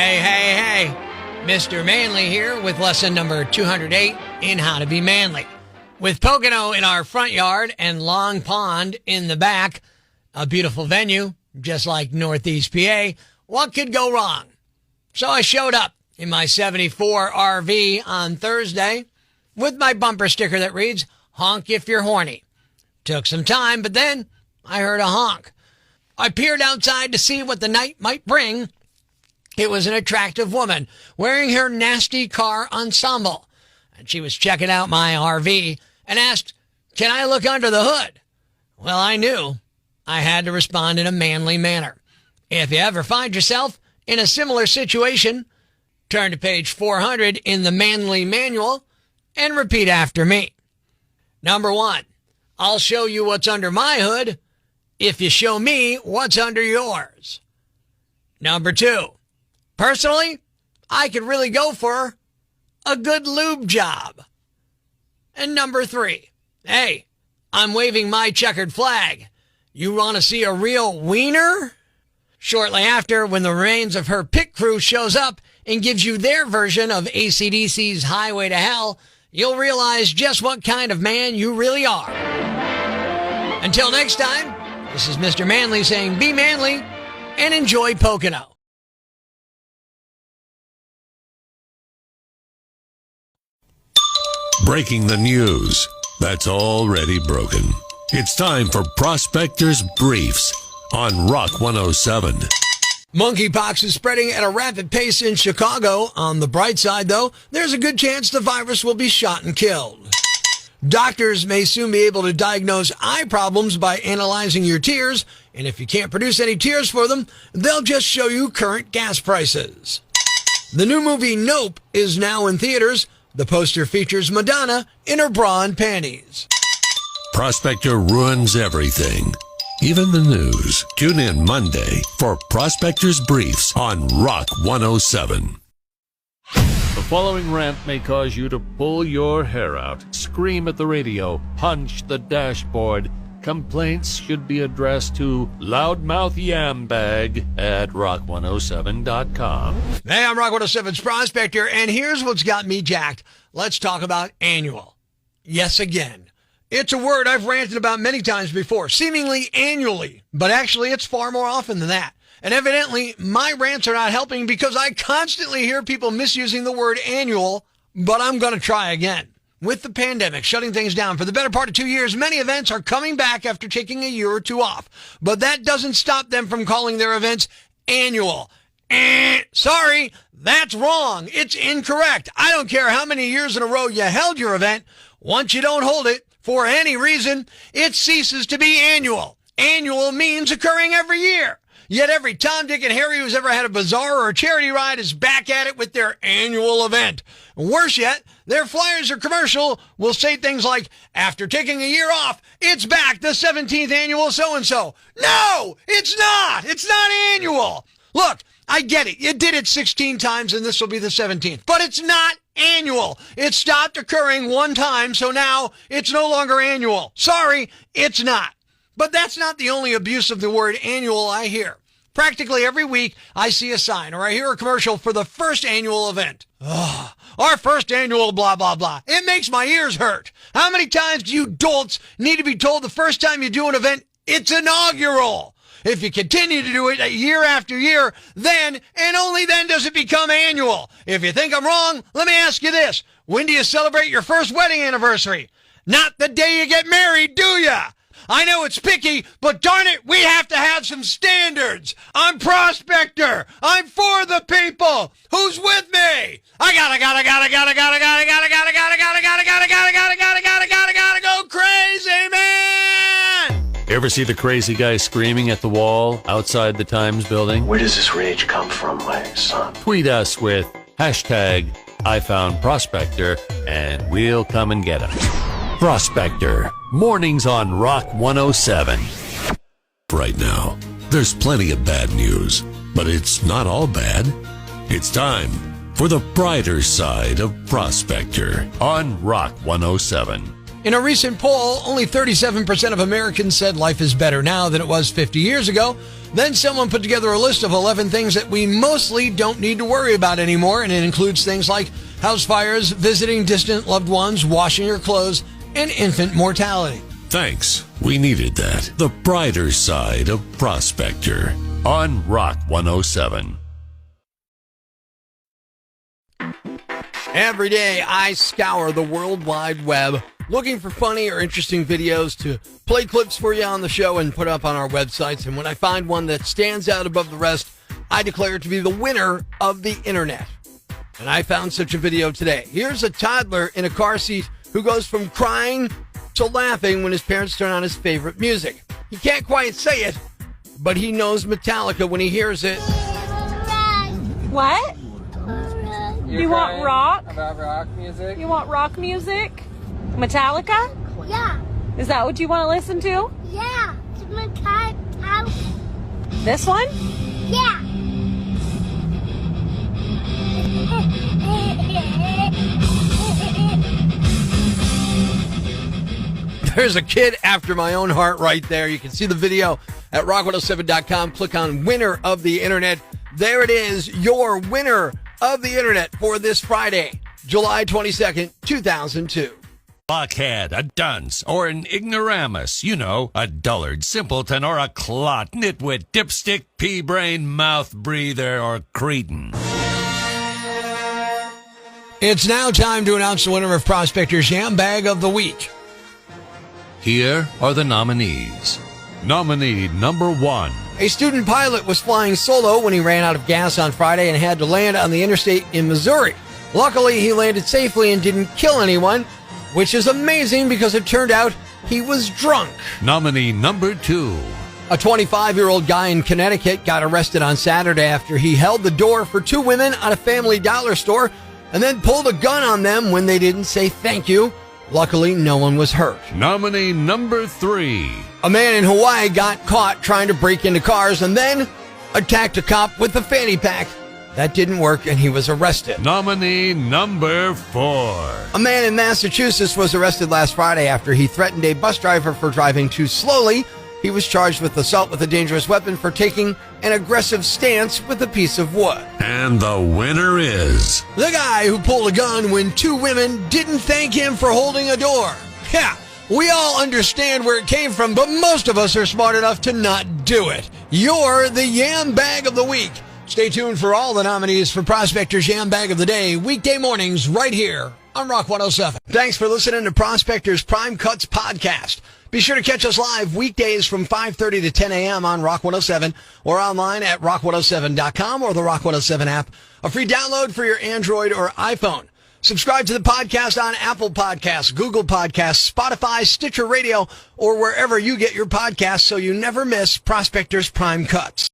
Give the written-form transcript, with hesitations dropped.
Hey, hey, hey. Mr. Manly here with lesson number 208 in How to Be Manly. With Pocono in our front yard and Long Pond in the back, a beautiful venue, just like Northeast PA, what could go wrong? So I showed up in my 74 RV on Thursday with my bumper sticker that reads, "Honk if you're horny." Took some time, but then I heard a honk. I peered outside to see what the night might bring. It was an attractive woman wearing her nasty car ensemble, and she was checking out my RV and asked, "Can I look under the hood?" Well, I knew I had to respond in a manly manner. If you ever find yourself in a similar situation, turn to page 400 in the Manly Manual and repeat after me. Number 1, I'll show you what's under my hood if you show me what's under yours. Number 2, personally, I could really go for a good lube job. And number 3, hey, I'm waving my checkered flag. You want to see a real wiener? Shortly after, when the remains of her pit crew shows up and gives you their version of AC/DC's Highway to Hell, you'll realize just what kind of man you really are. Until next time, this is Mr. Manly saying be manly and enjoy Pocono. Breaking the news that's already broken. It's time for Prospector's Briefs on Rock 107. Monkeypox is spreading at a rapid pace in Chicago. On the bright side, though, there's a good chance the virus will be shot and killed. Doctors may soon be able to diagnose eye problems by analyzing your tears, and if you can't produce any tears for them, they'll just show you current gas prices. The new movie Nope is now in theaters. The poster features Madonna in her bra and panties. Prospector ruins everything, even the news. Tune in Monday for Prospector's Briefs on Rock 107. The following rant may cause you to pull your hair out, scream at the radio, punch the dashboard. Complaints should be addressed to Loudmouth Yambag at rock107.com. Hey, I'm Rock 107's Prospector, and here's what's got me jacked. Let's talk about annual. Yes, again. It's a word I've ranted about many times before, seemingly annually, but actually it's far more often than that. And evidently, my rants are not helping because I constantly hear people misusing the word annual, but I'm going to try again. With the pandemic shutting things down for the better part of 2 years, many events are coming back after taking a year or two off. But that doesn't stop them from calling their events annual. Sorry, that's wrong. It's incorrect. I don't care how many years in a row you held your event. Once you don't hold it, for any reason, it ceases to be annual. Annual means occurring every year. Yet every Tom, Dick, and Harry who's ever had a bazaar or a charity ride is back at it with their annual event. Worse yet, their flyers or commercial will say things like, after taking a year off, it's back, the 17th annual so-and-so. No, it's not. It's not annual. Look, I get it. You did it 16 times and this will be the 17th. But it's not annual. It stopped occurring one time, so now it's no longer annual. Sorry, it's not. But that's not the only abuse of the word annual I hear. Practically every week, I see a sign or I hear a commercial for the first annual event. Our first annual blah, blah, blah. It makes my ears hurt. How many times do you dolts need to be told the first time you do an event, it's inaugural? If you continue to do it year after year, then and only then does it become annual. If you think I'm wrong, let me ask you this. When do you celebrate your first wedding anniversary? Not the day you get married, do ya? I know it's picky, but darn it, we have to have some standards. I'm Prospector. I'm for the people. Who's with me? I gotta go crazy, man. Ever see the crazy guy screaming at the wall outside the Times building? Where does this rage come from, my son? Tweet us with hashtag #IFoundProspector and we'll come and get him. Prospector, mornings on Rock 107. Right now, there's plenty of bad news, but it's not all bad. It's time for the brighter side of Prospector on Rock 107. In a recent poll, only 37% of Americans said life is better now than it was 50 years ago. Then someone put together a list of 11 things that we mostly don't need to worry about anymore, and it includes things like house fires, visiting distant loved ones, washing your clothes, and infant mortality. Thanks. We needed that. The brighter side of Prospector on Rock 107. Every day, I scour the World Wide Web looking for funny or interesting videos to play clips for you on the show and put up on our websites. And when I find one that stands out above the rest, I declare it to be the winner of the internet. And I found such a video today. Here's a toddler in a car seat who goes from crying to laughing when his parents turn on his favorite music. He can't quite say it, but he knows Metallica when he hears it. What? You want rock? About rock music? You want rock music? Metallica? Yeah. Is that what you want to listen to? Yeah. It's Metallica. This one? Yeah. There's a kid after my own heart right there. You can see the video at rock107.com. Click on Winner of the Internet. There it is, your winner of the Internet for this Friday, July 22nd, 2002. Blockhead, a dunce, or an ignoramus. You know, a dullard, simpleton, or a clot, nitwit, dipstick, pea-brain, mouth breather, or cretin. It's now time to announce the winner of Prospector's Yambag of the Week. Here are the nominees. Nominee number 1. A student pilot was flying solo when he ran out of gas on Friday and had to land on the interstate in Missouri. Luckily, he landed safely and didn't kill anyone, which is amazing because it turned out he was drunk. Nominee number 2. A 25-year-old guy in Connecticut got arrested on Saturday after he held the door for two women at a Family Dollar store and then pulled a gun on them when they didn't say thank you. Luckily, no one was hurt. Nominee number 3. A man in Hawaii got caught trying to break into cars and then attacked a cop with a fanny pack. That didn't work and he was arrested. Nominee number 4. A man in Massachusetts was arrested last Friday after he threatened a bus driver for driving too slowly. He was charged with assault with a dangerous weapon for taking an aggressive stance with a piece of wood. And the winner is... the guy who pulled a gun when two women didn't thank him for holding a door. Yeah, we all understand where it came from, but most of us are smart enough to not do it. You're the Yambag of the Week. Stay tuned for all the nominees for Prospector's Yambag of the Day, weekday mornings right here on Rock 107. Thanks for listening to Prospector's Prime Cuts podcast. Be sure to catch us live weekdays from 5:30 to 10 a.m. on Rock 107 or online at rock107.com or the Rock 107 app. A free download for your Android or iPhone. Subscribe to the podcast on Apple Podcasts, Google Podcasts, Spotify, Stitcher Radio, or wherever you get your podcasts so you never miss Prospector's Prime Cuts.